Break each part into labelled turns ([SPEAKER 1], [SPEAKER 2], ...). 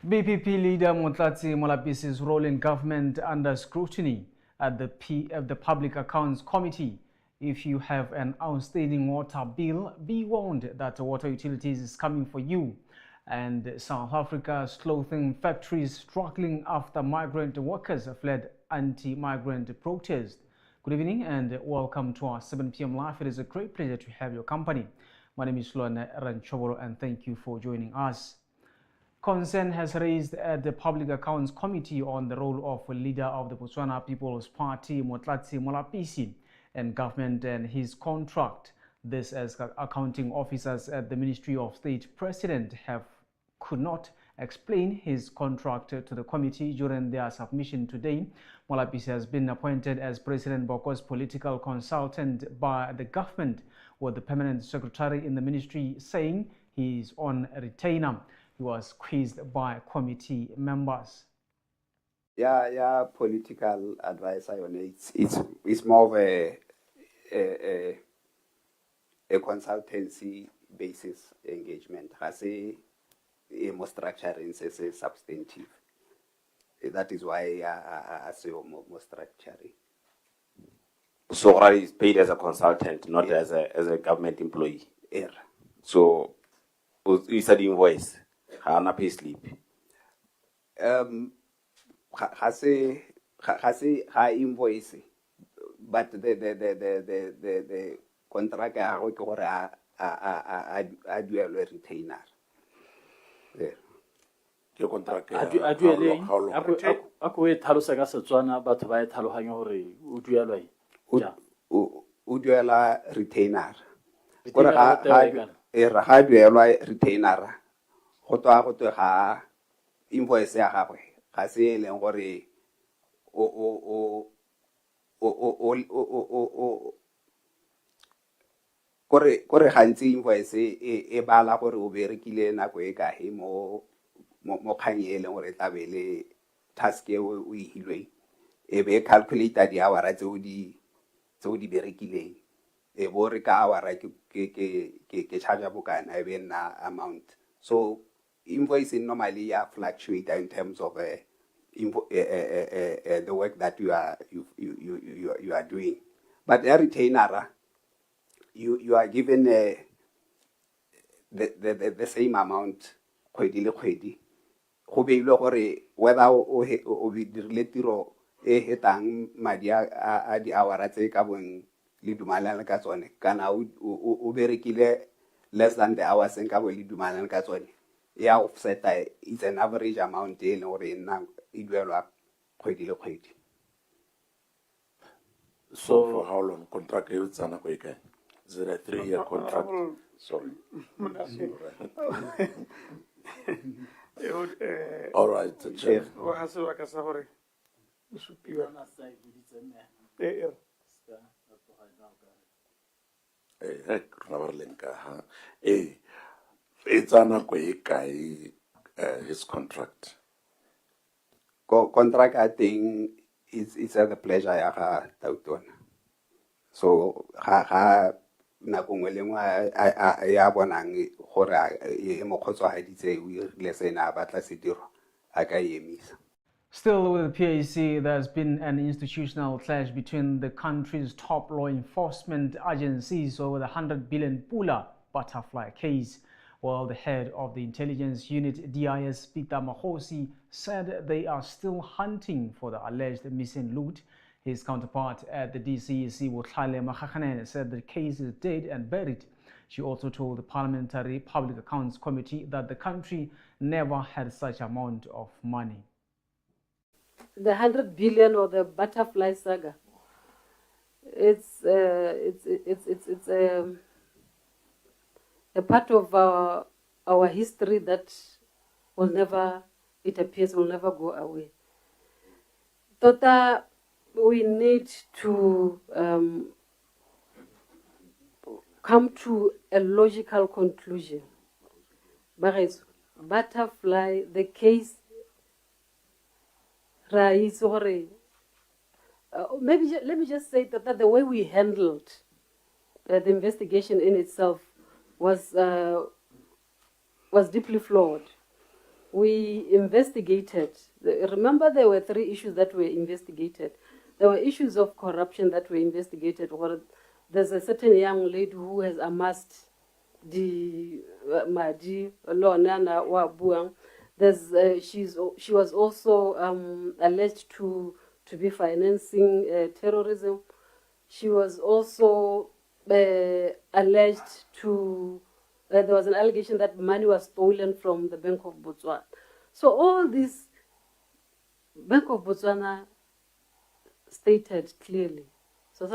[SPEAKER 1] BPP leader Motlatsi Molapisi's role in government under scrutiny at the Public Accounts Committee. If you have an outstanding water bill, be warned that water utilities is coming for you. And South Africa's clothing factories struggling after migrant workers fled anti-migrant protest. Good evening and welcome to our 7 p.m. live. It is a great pleasure to have your company. My name is Luana Ranchobolo and thank you for joining us. Concern has raised at the Public Accounts Committee on the role of a leader of the Botswana People's Party, Motlatsi Molapisi, and government and his contract. This as accounting officers at the Ministry of State President could not explain his contract to the committee during their submission today. Molapisi has been appointed as President Boko's political consultant by the government, with the permanent secretary in the ministry saying he is on a retainer. He was quizzed by committee members.
[SPEAKER 2] Yeah, political advisor. It's more of a consultancy basis engagement. Has a more structure and a substantive. That is why I say more structuring.
[SPEAKER 3] So he's paid as a consultant, not as a government employee.
[SPEAKER 2] Yeah.
[SPEAKER 3] So you said invoice. Hana pay slip.
[SPEAKER 2] Has a invoice, but the contract I do a retainer. There.
[SPEAKER 3] Your contract.
[SPEAKER 4] A dueleng ako e tlhalosa ka Setswana batho ba e tlhaloganya gore o duelwa
[SPEAKER 2] O duela retainer. Gore ga duelwa retainer. Go to ga invoice ya gagwe ga se leng gore kore gantsi invoice e bala gore o berekile nako e kae mo kgang e leng gore tla be le task e o e hilweng e be calculate di hour tse o di berekileng e bo re ka hour ke charge bokana e be na amount. So invoice normally fluctuate in terms of the work that you are doing, but a retainer you are given the same amount kgwedi le kgwedi. Go beilwe gore whether o dirile tiro e hetang madi a di hour tse ka bong le dumalana ka tsone kana o berekile less than the hours en ka bo le dumalana ka tsone. Yeah, offset it's an average amount in or in duelwa kgwedi le kgwedi.
[SPEAKER 3] So for how long contract you tsana go ikae? Is it a 3-year contract? Sorry. All right, Chair. It's his contract.
[SPEAKER 2] Contract, I think, it's at the pleasure ya ga Tautona. So na gongwe le ngwe ya bonang gore e mo kgotsofaditse o irile sena a batla se diro a ka emisa.
[SPEAKER 1] Still with the PAC, there's been an institutional clash between the country's top law enforcement agencies over the 100 billion Pula butterfly case. While the head of the intelligence unit, DIS Peter Mahosi, said they are still hunting for the alleged missing loot. His counterpart at the DCEC, Wotlale Makgakane, said the case is dead and buried. She also told the Parliamentary Public Accounts Committee that the country never had such amount of money.
[SPEAKER 5] The 100 billion or the butterfly saga, it's a part of our history that will never, it appears, will never go away. Tota, we need to come to a logical conclusion. Butterfly, the case, maybe let me just say that the way we handled the investigation in itself was deeply flawed. we investigated. Remember, there were 3 issues that were investigated. There were issues of corruption that were investigated. Where there's a certain young lady who has amassed the Madi Lonana Wabuang. She was also alleged to be financing terrorism. She was also alleged to. There was an allegation that money was stolen from the Bank of Botswana. So all this, Bank of Botswana stated clearly. So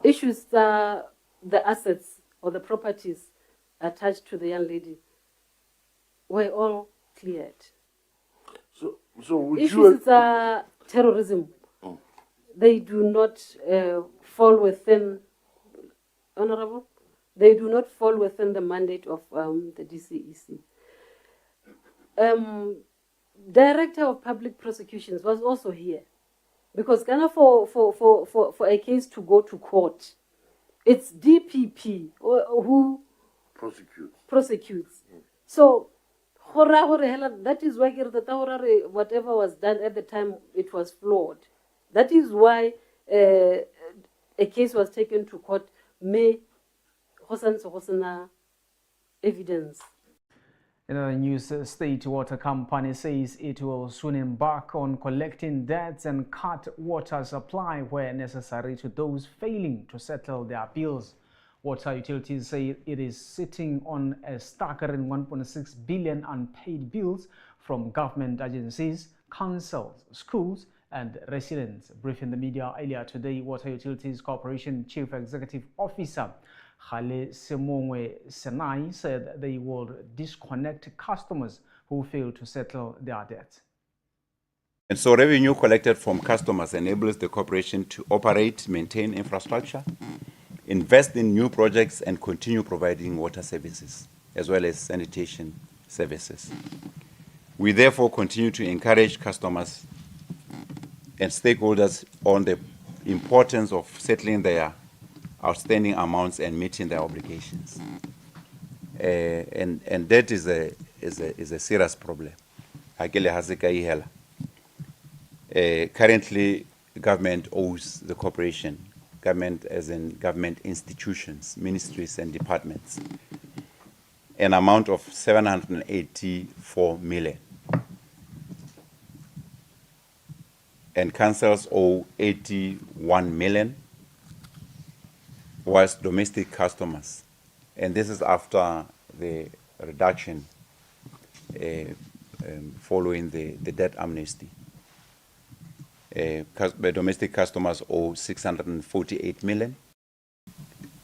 [SPEAKER 5] issues the assets or the properties attached to the young lady were all cleared.
[SPEAKER 3] So would
[SPEAKER 5] Issues terrorism. They do not fall within, Honorable, they do not fall within the mandate of the DCEC. Director of Public Prosecutions was also here, because Ghana for a case to go to court, it's DPP who prosecutes. So that is why whatever was done at the time, it was flawed. That is why a case was taken to court. May evidence.
[SPEAKER 1] In other news, State Water Company says it will soon embark on collecting debts and cut water supply where necessary to those failing to settle their bills. Water utilities say it is sitting on a staggering 1.6 billion unpaid bills from government agencies, councils, schools, and residents. Briefing the media earlier today, Water Utilities Corporation Chief Executive Officer Khale Semongwe Senai said they will disconnect customers who fail to settle their debt.
[SPEAKER 2] And so revenue collected from customers enables the corporation to operate, maintain infrastructure, invest in new projects, and continue providing water services, as well as sanitation services. We therefore continue to encourage customers and stakeholders on the importance of settling their outstanding amounts and meeting their obligations. And that is a serious problem. Currently, government owes the corporation, government as in government institutions, ministries and departments, an amount of 784 million. And councils owe 81 million, whilst domestic customers, and this is after the reduction following the debt amnesty. Domestic customers owe 648 million,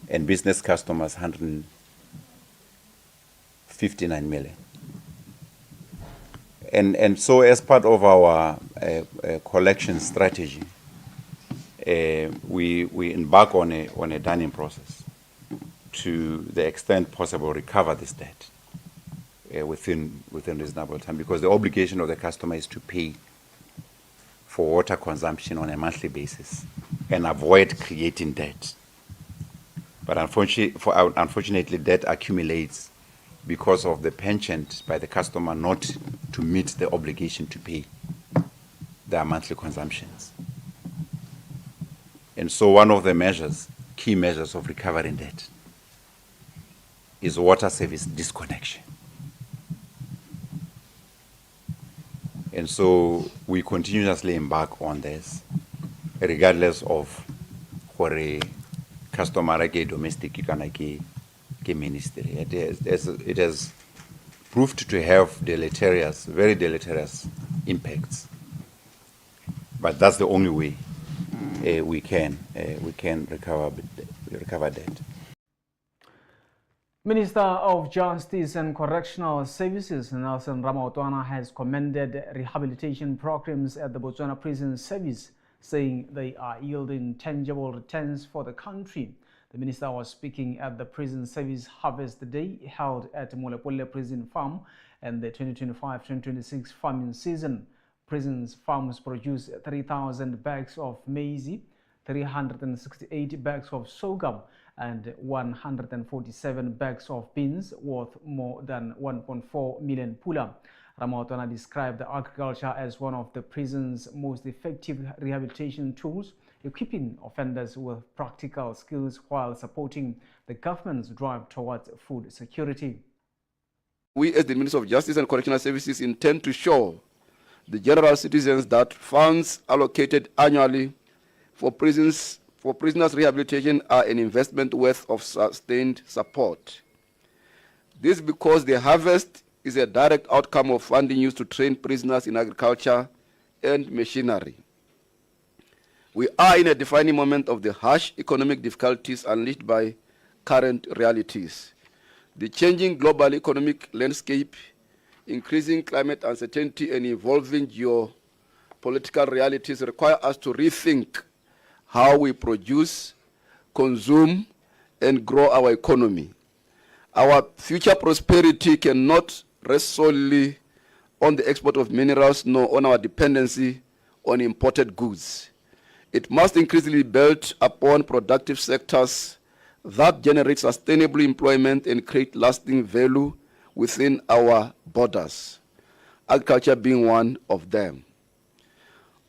[SPEAKER 2] and business customers 159 million. And so as part of our collection strategy, we embark on a dunning process to the extent possible recover this debt within reasonable time, because the obligation of the customer is to pay for water consumption on a monthly basis and avoid creating debt. But unfortunately, debt accumulates because of the penchant by the customer not to meet the obligation to pay their monthly consumptions. And so one of the key measures of recovering debt is water service disconnection. And so we continuously embark on this, regardless of where a customer ke domestic ke ministry. It has proved to have very deleterious impacts. But that's the only way we can recover debt.
[SPEAKER 1] Minister of Justice and Correctional Services Nelson Ramaotwana has commended rehabilitation programs at the Botswana Prison Service, saying they are yielding tangible returns for the country. The minister was speaking at the Prison Service Harvest Day held at Molepolle Prison Farm and the 2025-2026 farming season. Prisons farms produce 3,000 bags of maize, 368 bags of sorghum and 147 bags of beans worth more than 1.4 million pula. Ramatwana described agriculture as one of the prison's most effective rehabilitation tools, equipping offenders with practical skills while supporting the government's drive towards food security.
[SPEAKER 6] We, as the Ministry of Justice and Correctional Services, intend to show the general citizens that funds allocated annually for prisoners' rehabilitation are an investment worth of sustained support. This because the harvest is a direct outcome of funding used to train prisoners in agriculture and machinery. We are in a defining moment of the harsh economic difficulties unleashed by current realities. The changing global economic landscape, increasing climate uncertainty, and evolving geopolitical realities require us to rethink how we produce, consume, and grow our economy. Our future prosperity cannot rest solely on the export of minerals nor on our dependency on imported goods. It must increasingly be built upon productive sectors that generate sustainable employment and create lasting value within our borders, agriculture being one of them.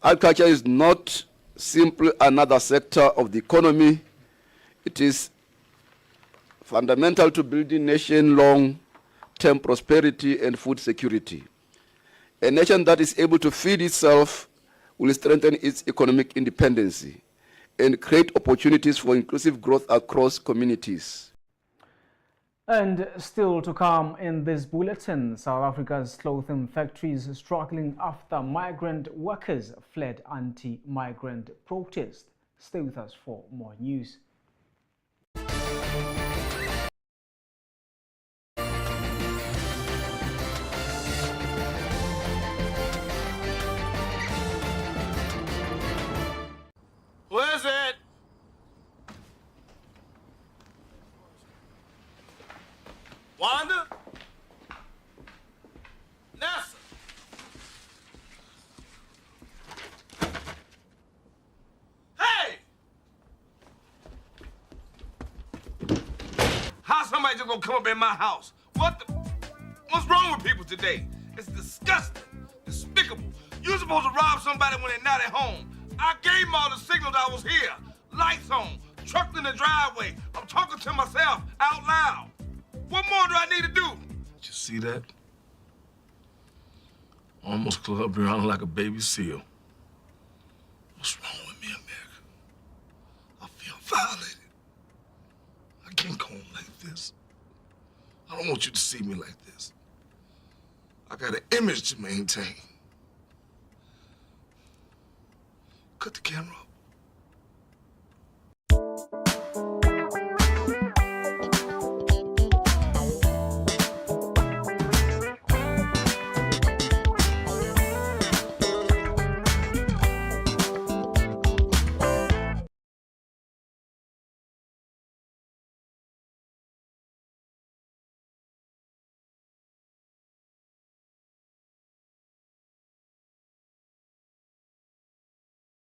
[SPEAKER 6] Agriculture is not simply another sector of the economy. It is fundamental to building nation long-term prosperity and food security. A nation that is able to feed itself will strengthen its economic independence and create opportunities for inclusive growth across communities.
[SPEAKER 1] And still to come in this bulletin, South Africa's clothing factories struggling after migrant workers fled anti-migrant protest. Stay with us for more news.
[SPEAKER 3] Who is it? Wanda? Nessa? Hey! How's somebody just gonna come up in my house? What's wrong with people today? It's disgusting, despicable. You're supposed to rob somebody when they're not at home. I gave them all the signals I was here. Lights on, truck in the driveway. I'm talking to myself out loud. What more do I need to do? Did you see that? Almost clubbed around like a baby seal. What's wrong with me, America? I feel violated. I can't go on like this. I don't want you to see me like this. I got an image to maintain. Cut the camera off.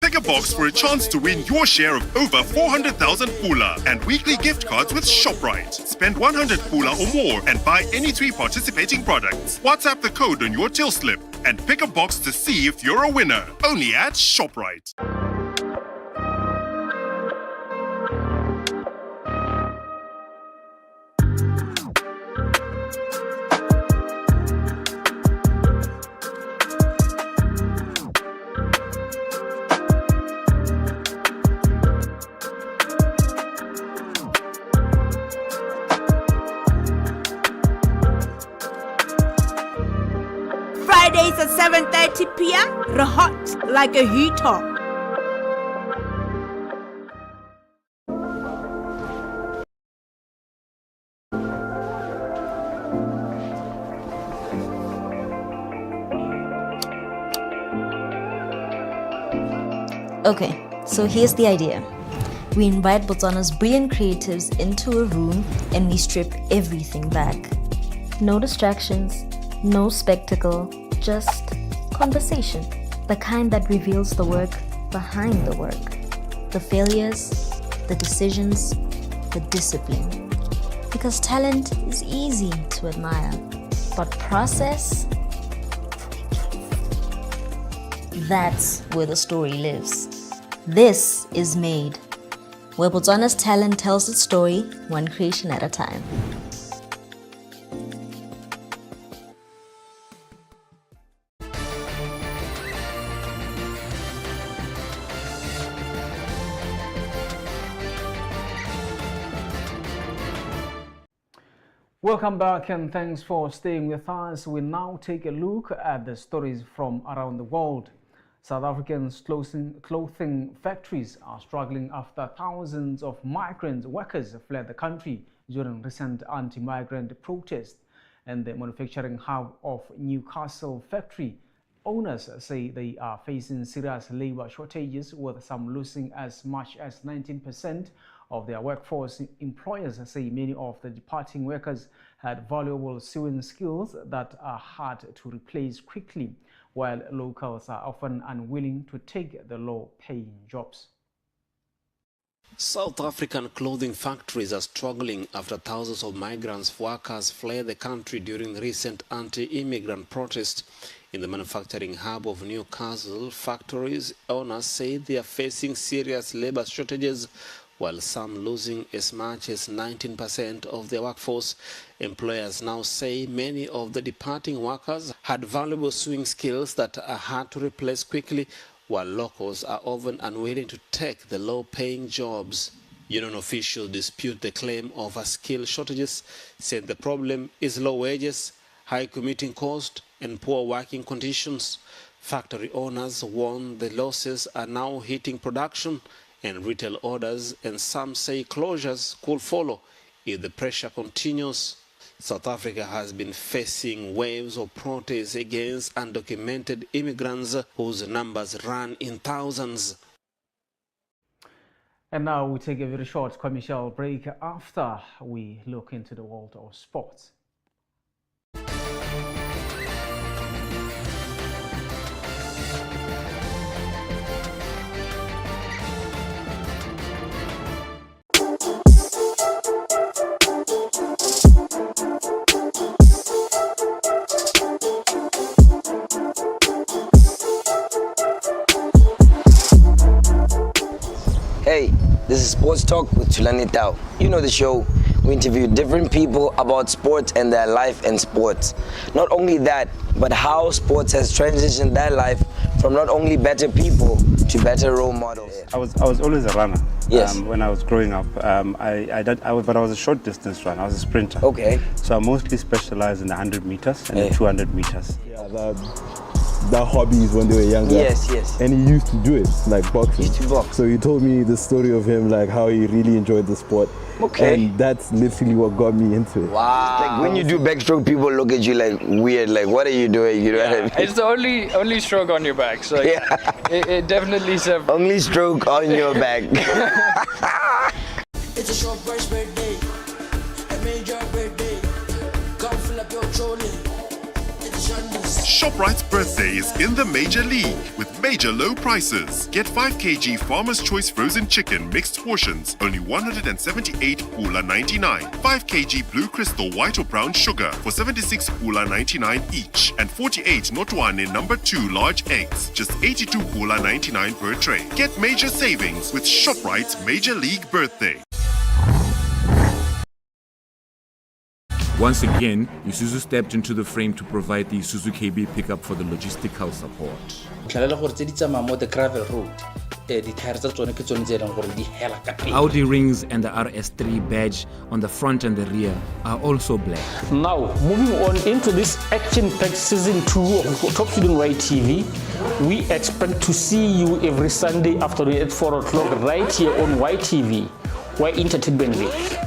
[SPEAKER 7] Pick a box for a chance to win your share of over 400,000 pula and weekly gift cards with ShopRite. Spend 100 pula or more and buy any 3 participating products. WhatsApp the code on your till slip and pick a box to see if you're a winner. Only at ShopRite.
[SPEAKER 8] Fridays at 7:30 p.m. Hot like a heater.
[SPEAKER 9] Okay, so here's the idea. We invite Botswana's brilliant creatives into a room and we strip everything back. No distractions, no spectacle, just conversation. The kind that reveals the work behind the work. the failures, the decisions, the discipline. Because talent is easy to admire, but process, that's where the story lives. This is Made, where Botswana's talent tells its story one creation at a time.
[SPEAKER 1] Welcome back and thanks for staying with us. We now take a look at the stories from around the world. South Africa's clothing factories are struggling after thousands of migrant workers fled the country during recent anti-migrant protests. And the manufacturing hub of Newcastle factory owners say they are facing serious labor shortages, with some losing as much as 19% of their workforce. Employers say many of the departing workers had valuable sewing skills that are hard to replace quickly, while locals are often unwilling to take the low-paying jobs.
[SPEAKER 10] South African clothing factories are struggling after thousands of migrant workers fled the country during recent anti-immigrant protests. In the manufacturing hub of Newcastle, factories owners say they are facing serious labor shortages, while some losing as much as 19% of their workforce. Employers now say many of the departing workers had valuable sewing skills that are hard to replace quickly, while locals are often unwilling to take the low-paying jobs. Union officials dispute the claim of skill shortages, saying the problem is low wages, high commuting cost, and poor working conditions. Factory owners warn the losses are now hitting production and retail orders, and some say closures could follow if the pressure continues. South Africa has been facing waves of protests against undocumented immigrants whose numbers run in thousands.
[SPEAKER 1] And now we take a very short commercial break after we look into the world of sports.
[SPEAKER 11] Hey, this is Sports Talk with Tulani Tao. You know the show. We interview different people about sports and their life in sports. Not only that, but how sports has transitioned their life from not only better people to better role models.
[SPEAKER 12] I was always a runner.
[SPEAKER 11] Yes.
[SPEAKER 12] When I was growing up, but I was a short distance runner. I was a sprinter.
[SPEAKER 11] Okay.
[SPEAKER 12] So I mostly specialized in the 100 meters and the 200 meters.
[SPEAKER 13] Yeah, that hobbies when they were younger.
[SPEAKER 11] Yes, yes.
[SPEAKER 13] And he used to do it, like boxing.
[SPEAKER 11] He used to box.
[SPEAKER 13] So he told me the story of him, like how he really enjoyed the sport.
[SPEAKER 11] Okay.
[SPEAKER 13] And that's literally what got me into it.
[SPEAKER 11] Wow. Like when you do backstroke, people look at you like weird, like what are you doing? You know what I mean?
[SPEAKER 14] It's the only stroke on your back, so
[SPEAKER 11] yeah.
[SPEAKER 14] it definitely is a
[SPEAKER 11] only stroke on your back.
[SPEAKER 15] It's a short birthday, a major birthday. Come fill up your trolley.
[SPEAKER 7] ShopRite's birthday is in the Major League with major low prices. Get 5 kg Farmer's Choice frozen chicken mixed portions, only 178 pula 99. 5 kg Blue Crystal white or brown sugar for 76 pula 99 each. And 48 Notwane number 2 large eggs, just 82 pula 99 per tray. Get major savings with ShopRite's Major League birthday.
[SPEAKER 16] Once again, Isuzu stepped into the frame to provide the Isuzu KB pickup for the logistical support. Audi rings and the RS3 badge on the front and the rear are also black.
[SPEAKER 4] Now, moving on into this action-packed season 2 of Top Student YTV, we expect to see you every Sunday afternoon at 4 o'clock right here on YTV, Y Entertainment League.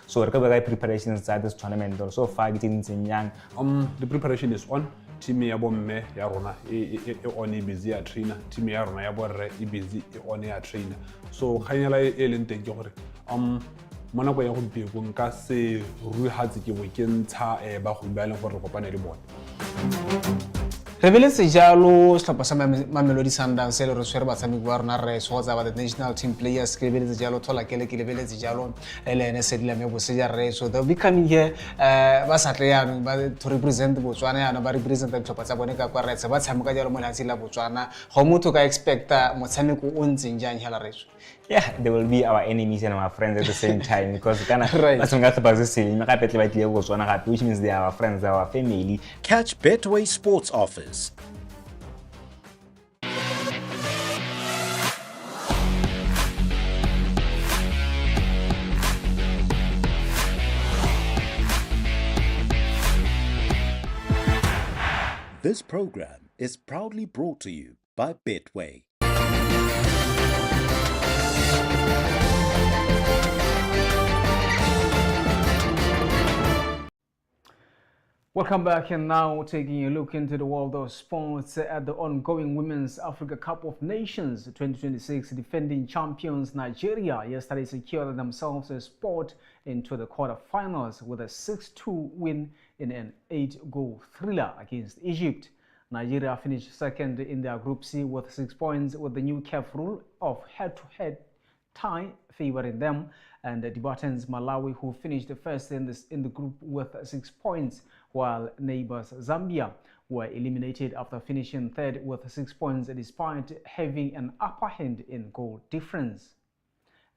[SPEAKER 17] So the preparation inside this tournament so far getting young.
[SPEAKER 18] The preparation is on. Team ya bomme ya rona e on e busy ya trainer. Team ya rona ya borre e busy e on ya trainer. So khanyela e leng teng ke gore mona go ya go mpego nka se rui hatse ke bo ke ntsha ba go ba leng gore go kopana le bona.
[SPEAKER 1] Re beletse jalo setlhopha sa Mamelodi Sundowns le re tshwere batshameki ba rona re swatsa ba the national team players ke lebeletse jalo thola ke lebeletse jalo Elene Sedila me boseja re so they'll be coming here ba sa tle yana ba to represent Botswana yana ba represent ditlhopha tsa bone ka kwa re tse ba tshameka jalo mo latsi la Botswana go motho ka expecta motshameko o ntseng jang hela re.
[SPEAKER 17] Yeah, they will be our enemies and our friends at the same time because which means they are our friends, our family.
[SPEAKER 19] Catch Betway Sports Offers. This program is proudly brought to you by Betway.
[SPEAKER 1] Welcome back, and now taking a look into the world of sports at the ongoing Women's Africa Cup of Nations 2026. Defending champions Nigeria yesterday secured themselves a spot into the quarterfinals with a 6-2 win in an 8-goal thriller against Egypt. Nigeria finished second in their Group C with 6 points, with the new CAF rule of head-to-head tie favoring them, and the Tibetan's Malawi, who finished first in the group with 6 points, while neighbors Zambia were eliminated after finishing third with 6 points despite having an upper hand in goal difference.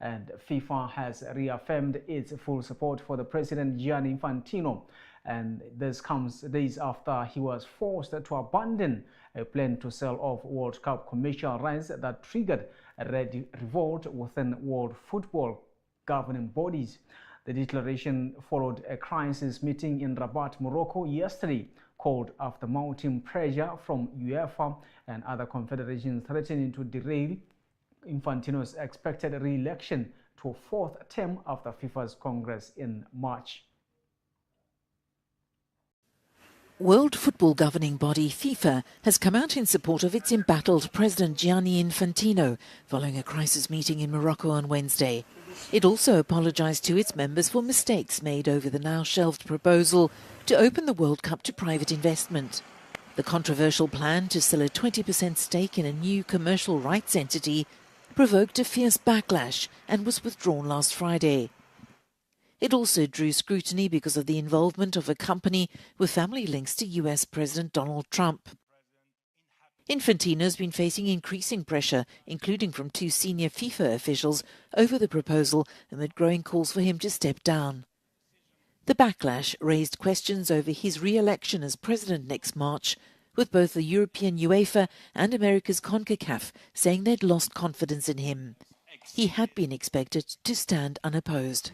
[SPEAKER 1] And FIFA has reaffirmed its full support for the president Gianni Infantino, and this comes days after he was forced to abandon a plan to sell off World Cup commercial rights that triggered a revolt within world football governing bodies. The declaration followed a crisis meeting in Rabat, Morocco yesterday, called after mounting pressure from UEFA and other confederations threatening to derail Infantino's expected re-election to a fourth term after FIFA's Congress in March.
[SPEAKER 20] World football governing body FIFA has come out in support of its embattled president Gianni Infantino following a crisis meeting in Morocco on Wednesday. It also apologised to its members for mistakes made over the now shelved proposal to open the World Cup to private investment. The controversial plan to sell a 20% stake in a new commercial rights entity provoked a fierce backlash and was withdrawn last Friday. It also drew scrutiny because of the involvement of a company with family links to US President Donald Trump. Infantino has been facing increasing pressure, including from 2 senior FIFA officials, over the proposal amid growing calls for him to step down. The backlash raised questions over his re-election as president next March, with both the European UEFA and America's CONCACAF saying they'd lost confidence in him. He had been expected to stand unopposed.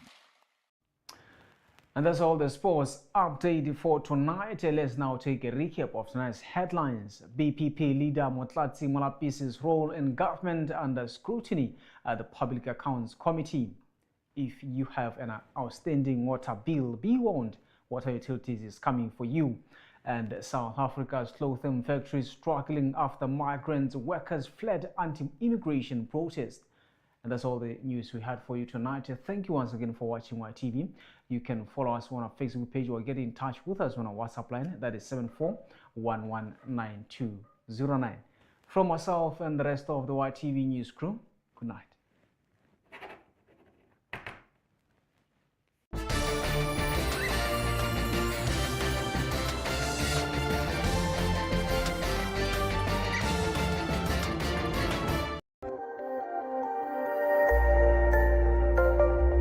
[SPEAKER 1] And that's all the sports update for tonight. Let's now take a recap of tonight's headlines. BPP leader Motlatsi Molapise's role in government under scrutiny at the Public Accounts Committee. If you have an outstanding water bill, be warned, Water Utilities is coming for you. And South Africa's clothing factories struggling after migrant workers fled anti-immigration protest. And that's all the news we had for you tonight. Thank you once again for watching YTV. You can follow us on our Facebook page or get in touch with us on our WhatsApp line. That is 74119209. From myself and the rest of the YTV news crew, good night.